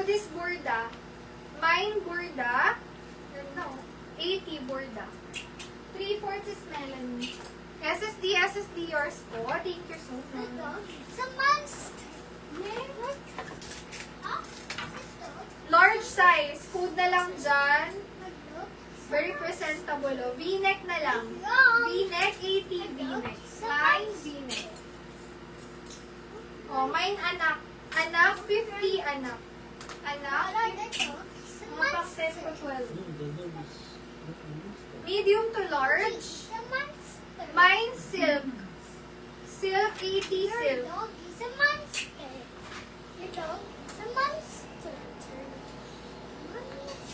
this Burda. Mine Burda. No. 80 Burda. 3/4 is Melanie. SSD yours po. Thank you so much. Someone's. Large size. Food na lang dyan. Very presentable. Oh. V-neck na lang. V-neck, 80 V-neck. Mine, V-neck. Oh, mine anak. Anak, 50 anak. Anak, 50. Mga pakset ko 12. Medium to large. Mine, silk. Silk, 80 silk.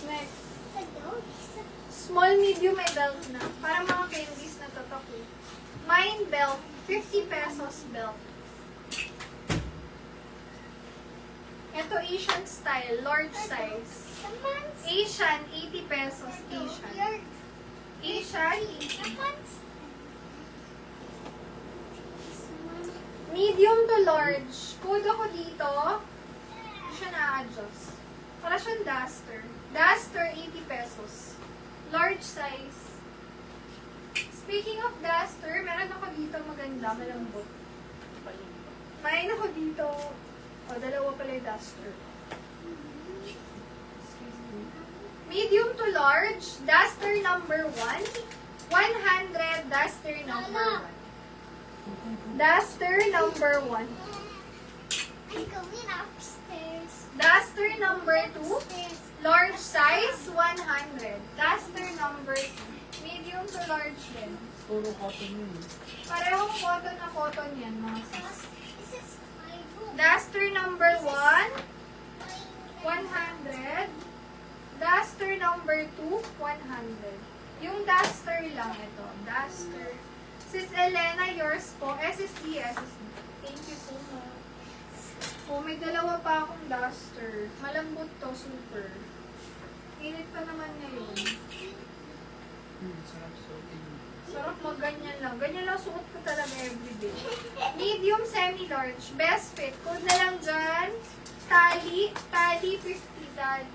Next. Small, medium, may belt na. Para mga candies na totok eh. Mine belt, 50 pesos belt. Ito Asian style, large size. Asian, 80 pesos Asian. Asian, 80. Medium to large. Code ako dito. Hindi siya na-adjust. Para siyang duster. Duster, 80 pesos. Large size. Speaking of duster, meron ako dito maganda, malambot. Mayroon ako dito. O, dalawa pala yung duster. Excuse me. Medium to large, duster number 1. 100, duster number 1. Duster number 1. I'm going upstairs. Duster number 2. Large size, 100. Duster number 2. Medium to large din. Puro cotton yun. Parehong cotton na cotton yan, mga sis. This is my room. Duster number 1, 100. Duster number 2, 100. Yung duster lang ito. Duster. Sis Elena, yours po. SSD. Thank you so much. Oh, may dalawa pa akong duster. Malambot to, super. Init pa naman ngayon. Sarap suotin. Sarap mag-ganyan lang. Ganyan lang suot ko talaga everyday. Medium, semi-large. Best fit. Code na lang dyan. Tali 50. Tali.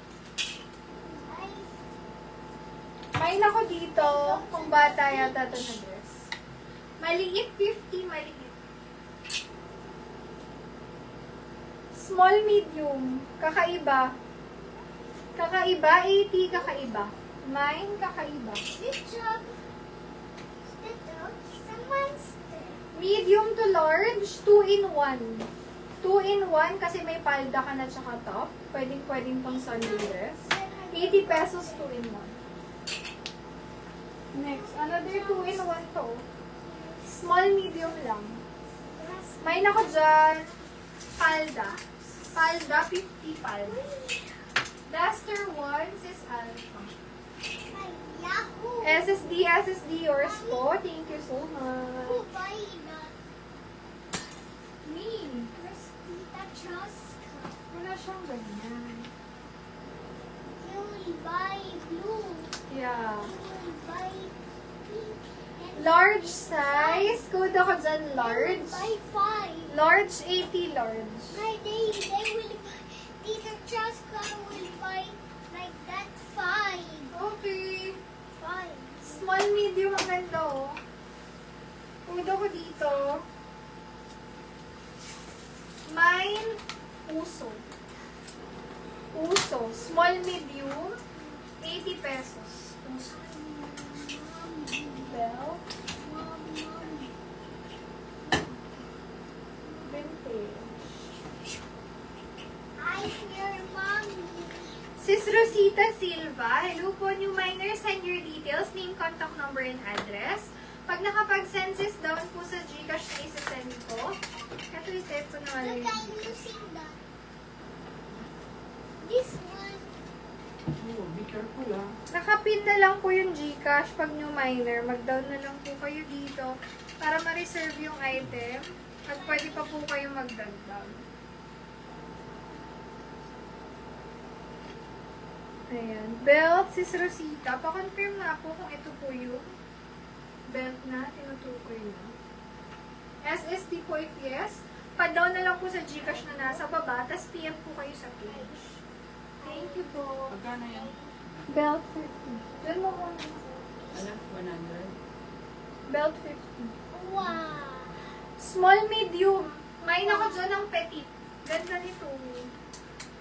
May ako dito. Kung bata yata ito na dress. Maliit, 50. Maliit. Small, medium. Kakaiba. Kakaiba, 80. Kakaiba. Mine, kakaiba. Good job. Good job. Someone's there. Medium to large, 2-in-1. 2-in-1 kasi may palda ka na tsaka top. Pwedeng pang Sunday dress. 80 pesos, 2-in-1. Next, another 2-in-1 to. Small, medium lang. May ako dyan, palda. Palda, 50 palda. Duster 1, sis Alpha. My Yahoo. SSD yours po. Thank you so Who much. buy that? Me. Rosita Chaska. Wala siyang ganyan. You will buy blue. Yeah. You will buy pink. And Large size. Code ako dyan, you large. will buy 5. Large, 80 large. They will buy. Tita Chaska will buy like that 5. Okay. 5. Small, medium, ang ganda oh. Code ako dito. Mine, uso. Uso. Small, medium, 80 pesos. Uso. Bell. Vintage. I'm your mommy. Sis Rosita Silva, hello po, new minor, send your details, name, contact number, and address. Pag nakapag-send sis down po sa Gcash na isa-send ko. Ito yung step ko na Look, wala I'm using that. This one. Oh, be careful ah. Nakapin na lang po yung Gcash pag new minor. Mag-down na lang po kayo dito para ma-reserve yung item. At pwede pa po kayo magdagdag. Ayan. Belt, sis Rosita. Pa-confirm na ako kung ito po yung belt na. Tinutukoy na. SSD po if yes. Pa-down na lang po sa Gcash na nasa baba. Tapos PM po kayo sa page. Thank you po. Magkano yan? Belt 50. Diyan mo muna. Ano? 100? Belt 50. Wow. Small, medium. May ako dyan ng petit. Ganda nito.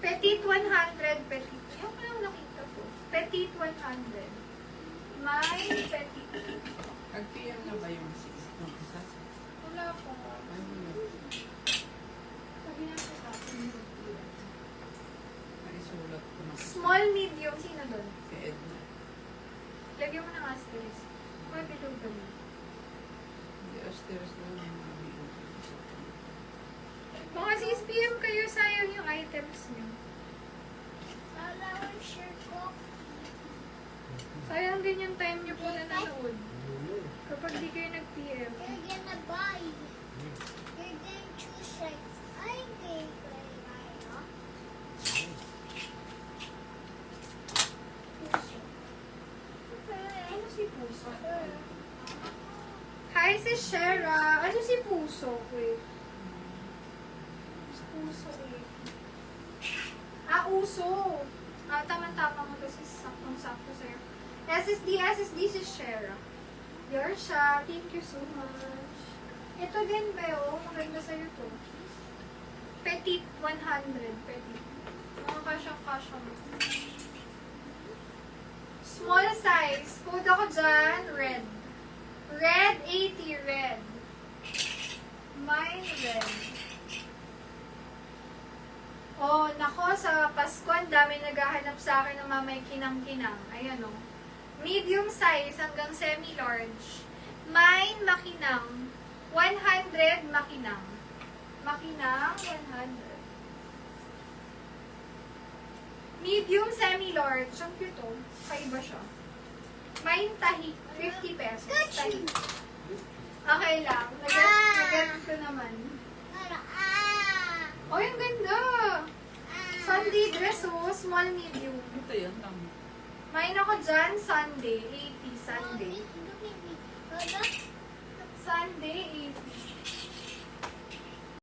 Petit 100. Petit. Yung ko lang nakita po. Petit 100. May petit. Nag-PM na ba yung 6 ng isa? Wala po. Ano yun? Sabi na po sa akin. Naisulat ko na Small, medium. Sino doon? si Edna. Lagyan mo ng asterisk. May bilog doon. Hindi, asterisk na yung mga bilog. Mga sis, PM kayo, sayang yung items niyo. Flower shirt ko. Sayang din yung time niyo po na nanood. Kapag di kayo nag-PM. You're gonna buy. You're gonna choose like I'm going to play Mario. Ano si Puso? Hi, si Shera. Ano si Puso? Wait. Si Puso eh. Uso. Tama-tama mo to si saktong-sakto sa'yo. SSD si Shera. Yorsha, thank you so much. Ito din, Beo. Maganda sa'yo to. Petit 100. Petit. Mga kasya-kasya mo. Small size. Code ako dyan. Red. Red 80. Red. Mine red. Oh, nako, sa Pasko, ang dami naghahanap sa akin ng mamay kinang-kinang. Ayan o. Medium size hanggang semi-large. Mine, makinang. 100, makinang. Makinang, 100. Medium, semi-large. Ang cute o. Kaiba siya. Mine, tahi. 50 pesos. Tahi. Okay lang. Nag-get ko naman. Oh, yung ganda! Sunday dress oh. Small, medium. Ito yun, tama. Mine ako dyan, Sunday. 80, Sunday. Sunday, 80.